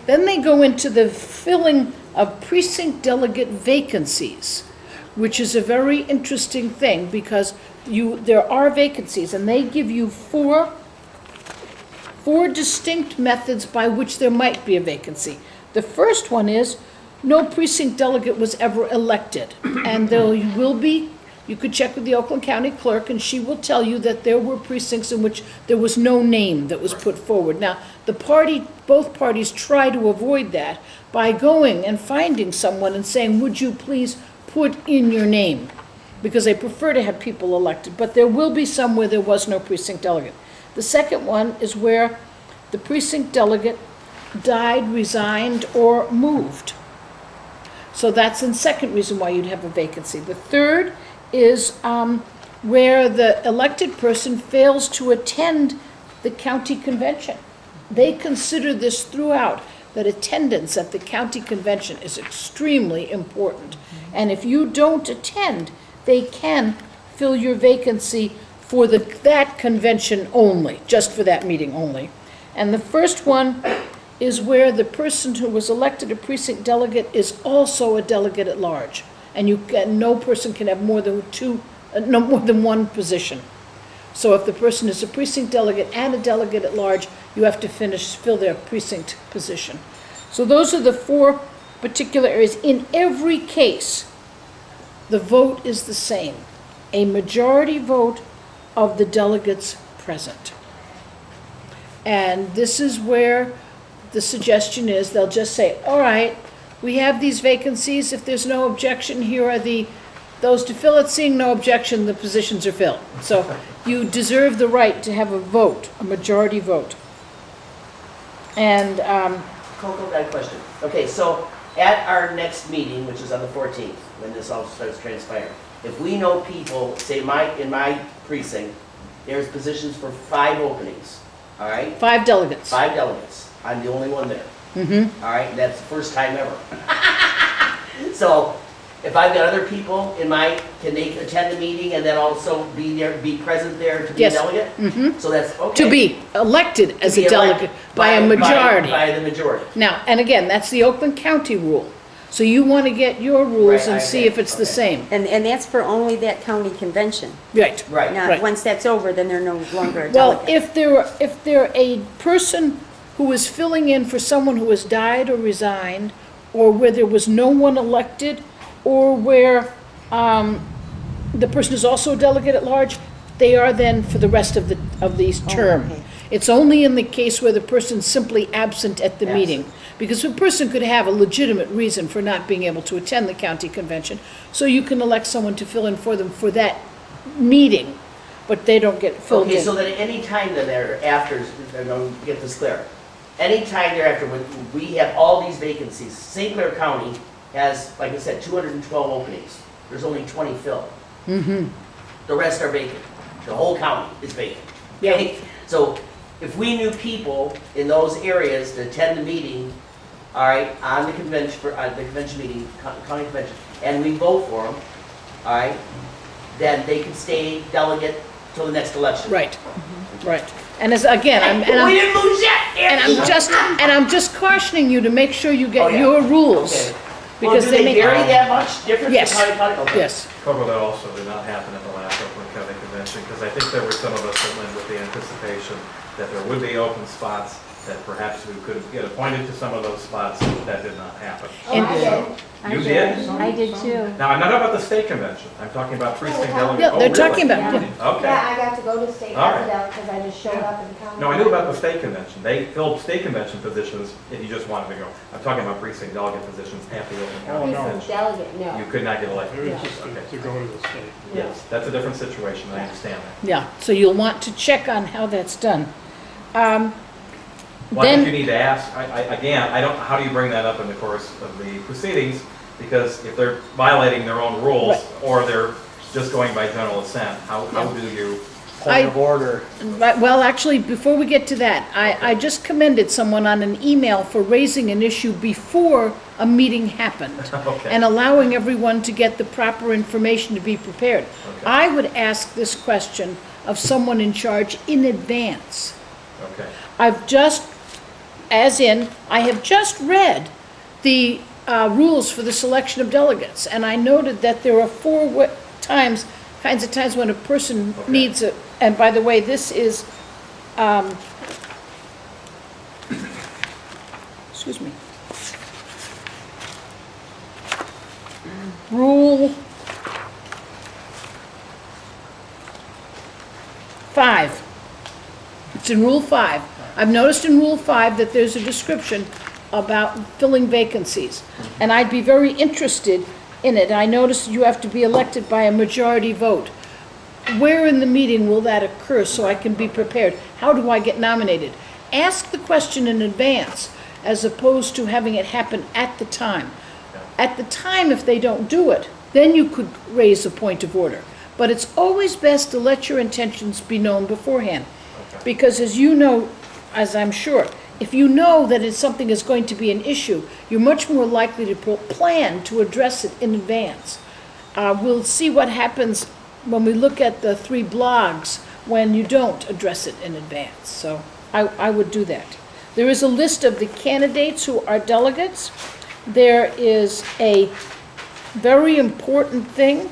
Then they go into the filling of precinct delegate vacancies, which is a very interesting thing because there are vacancies and they give you four distinct methods by which there might be a vacancy. The first one is no precinct delegate was ever elected. And there will be, you could check with the Oakland County Clerk and she will tell you that there were precincts in which there was no name that was put forward. Now, both parties try to avoid that by going and finding someone and saying, would you please put in your name? Because they prefer to have people elected, but there will be some where there was no precinct delegate. The second one is where the precinct delegate died, resigned, or moved. So that's the second reason why you'd have a vacancy. The third is where the elected person fails to attend the county convention. They consider this throughout, that attendance at the county convention is extremely important. And if you don't attend, they can fill your vacancy for that convention only, just for that meeting only. And the first one is where the person who was elected a precinct delegate is also a delegate at large. And no person can have more than one position. So if the person is a precinct delegate and a delegate at large, you have to fill their precinct position. So those are the four particular areas. In every case, the vote is the same. A majority vote of the delegates present. And this is where the suggestion is, they'll just say, all right, we have these vacancies. If there's no objection, here are those to fill it. Seeing no objection, the positions are filled. So you deserve the right to have a vote, a majority vote. And Coco, got a question. Okay, so at our next meeting, which is on the 14th, when this all starts transpiring, if we know people, say in my precinct, there's positions for 5 openings, all right? 5 delegates. 5 delegates. I'm the only one there. Mm-hmm. All right, and that's the first time ever. So if I've got other people can they attend the meeting and then also be present there to be Yes. a delegate? Mm-hmm. So that's okay. To be elected as be a delegate by a majority. By the majority. Now, and again, that's the Oakland County rule. So you want to get your rules Right, and see if it's the okay. same. And that's for only that county convention. Right. Right. Now, Right. once that's over, then they're no longer a Well, delegate. if they're a person who is filling in for someone who has died or resigned, or where there was no one elected, or where the person is also a delegate at large, they are then for the rest of the term. okay. It's only in the case where the person's simply absent at the meeting. Because a person could have a legitimate reason for not being able to attend the county convention, so you can elect someone to fill in for them for that meeting, but they don't get filled in. Okay, so that any time then thereafter, get this clear, any time thereafter, when we have all these vacancies, St. Clair County has, like I said, 212 openings. There's only 20 filled. Mm-hmm. The rest are vacant. The whole county is vacant. Yeah. Okay? So if we knew people in those areas to attend the meeting, all right, on the convention, the convention meeting, county convention, and we vote for them, all right, then they can stay delegate till the next election. Right, right. And as, again, We didn't lose yet! and I'm just cautioning you to make sure you Oh, get yeah. your rules. Okay. Because Well, do they may- vary that much different Yes. from county to county? Okay. Yes, Coco, that also did not happen at the last Oakland County Convention, because I think there were some of us that went with the anticipation that there would be open spots, that perhaps we could get appointed to some of those spots. That did not happen. And- You did? I did too. Now, I'm not talking about the state convention, I'm talking about precinct delegate. yeah, Oh, they're really? talking about, yeah. Okay. Yeah, I got to go to state All right. resident because I just showed up in the county. No, I knew about the state convention. They filled state convention positions if you just wanted to go. I'm talking about precinct delegate positions at the Oakland County Precinct Convention. delegate, You no. could not get elected. It was just Okay. to go to the state. Yes, that's a different situation, I understand that. Yeah, so you'll want to check on how that's done. Well, I think Then- you need to ask, again, how do you bring that up in the course of the proceedings? Because if they're violating their own rules, Right. or they're just going by general assent, how do you? Point of order. Right, well, actually, before we get to that, I just commended someone on an email for raising an issue before a meeting happened. Okay. And allowing everyone to get the proper information to be prepared. Okay. I would ask this question of someone in charge in advance. Okay, I've just as in, I have just read the rules for the selection of delegates, and I noted that there are kinds of times when a person Okay. needs a, and by the way, this is, excuse me. Rule 5. It's in Rule 5. I've noticed in Rule 5 that there's a description about filling vacancies, and I'd be very interested in it. I noticed you have to be elected by a majority vote. Where in the meeting will that occur so I can be prepared? How do I get nominated? Ask the question in advance as opposed to having it happen at the time. At the time, if they don't do it, then you could raise a point of order. But it's always best to let your intentions be known beforehand. Okay. Because as you know, as I'm sure, if you know that something is going to be an issue, you're much more likely to plan to address it in advance. We'll see what happens when we look at the 3 blogs when you don't address it in advance. So I would do that. There is a list of the candidates who are delegates. There is a very important thing.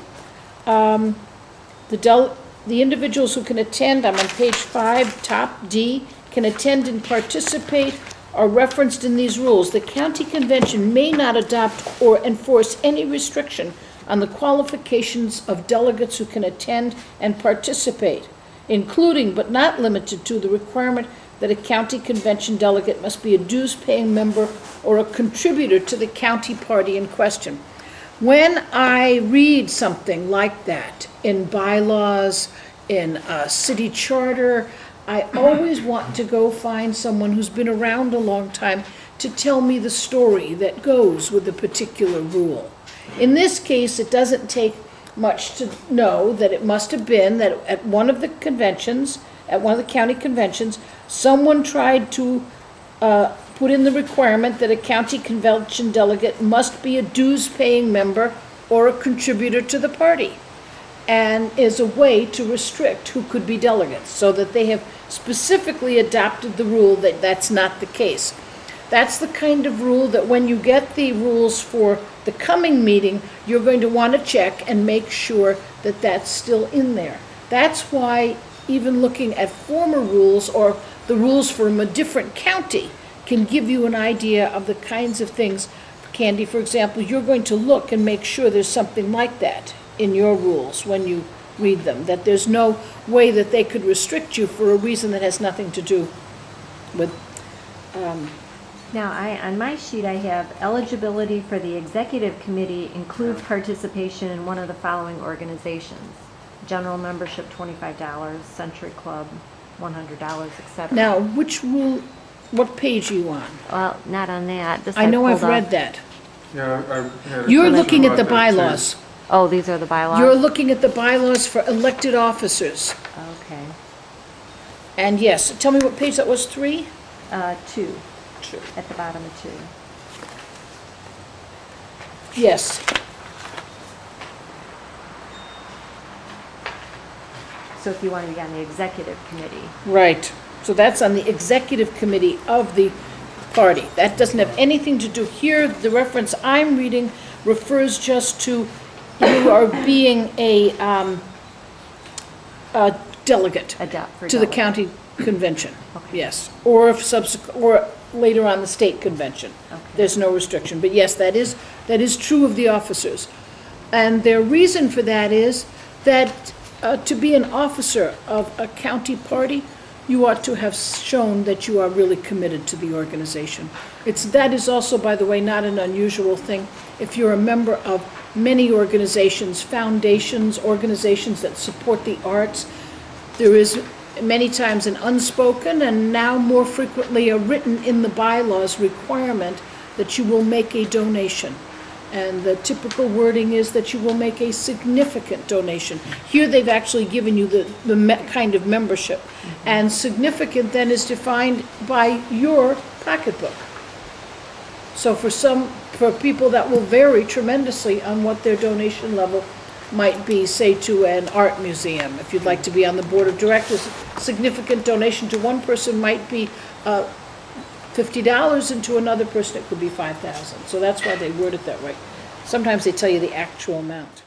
The individuals who can attend, I'm on page 5, top D, can attend and participate are referenced in these rules. The county convention may not adopt or enforce any restriction on the qualifications of delegates who can attend and participate, including but not limited to the requirement that a county convention delegate must be a dues-paying member or a contributor to the county party in question. When I read something like that in bylaws, in a city charter, I always want to go find someone who's been around a long time to tell me the story that goes with a particular rule. In this case, it doesn't take much to know that it must have been that at one of the conventions, at one of the county conventions, someone tried to put in the requirement that a county convention delegate must be a dues-paying member or a contributor to the party, and is a way to restrict who could be delegates, so that they have specifically adopted the rule that that's not the case. That's the kind of rule that when you get the rules for the coming meeting, you're going to want to check and make sure that that's still in there. That's why even looking at former rules or the rules from a different county can give you an idea of the kinds of things. Candy, for example, you're going to look and make sure there's something like that in your rules when you read them, that there's no way that they could restrict you for a reason that has nothing to do with, Now, on my sheet, I have eligibility for the executive committee includes participation in one of the following organizations. General membership, $25, Century Club, $100, etc. now, which rule, what page are you on? Well, not on that. This I know pulled I've read up. that. Yeah, I had a You're question looking at about the that, too. bylaws. Oh, these are the bylaws? You're looking at the bylaws for elected officers. Okay. And yes, tell me what page that was, 3? 2, at the bottom of 2. Yes. So if you want to be on the executive committee. Right. So that's on the executive committee of the party. That doesn't have anything to do here. The reference I'm reading refers just to you are being a delegate For to the delegate. county convention. Okay. Yes. Or if or later on the state convention. Okay. There's no restriction. But yes, that is true of the officers. And their reason for that is that to be an officer of a county party, you ought to have shown that you are really committed to the organization. That is also, by the way, not an unusual thing. If you're a member of many organizations, foundations, organizations that support the arts, there is many times an unspoken and now more frequently a written in the bylaws requirement that you will make a donation. And the typical wording is that you will make a significant donation. Here they've actually given you the kind of membership. And significant then is defined by your pocketbook. So for people that will vary tremendously on what their donation level might be, say to an art museum. If you'd like to be on the board of directors, significant donation to one person might be $50 into another person, it could be 5,000. So that's why they word it that way. Sometimes they tell you the actual amount.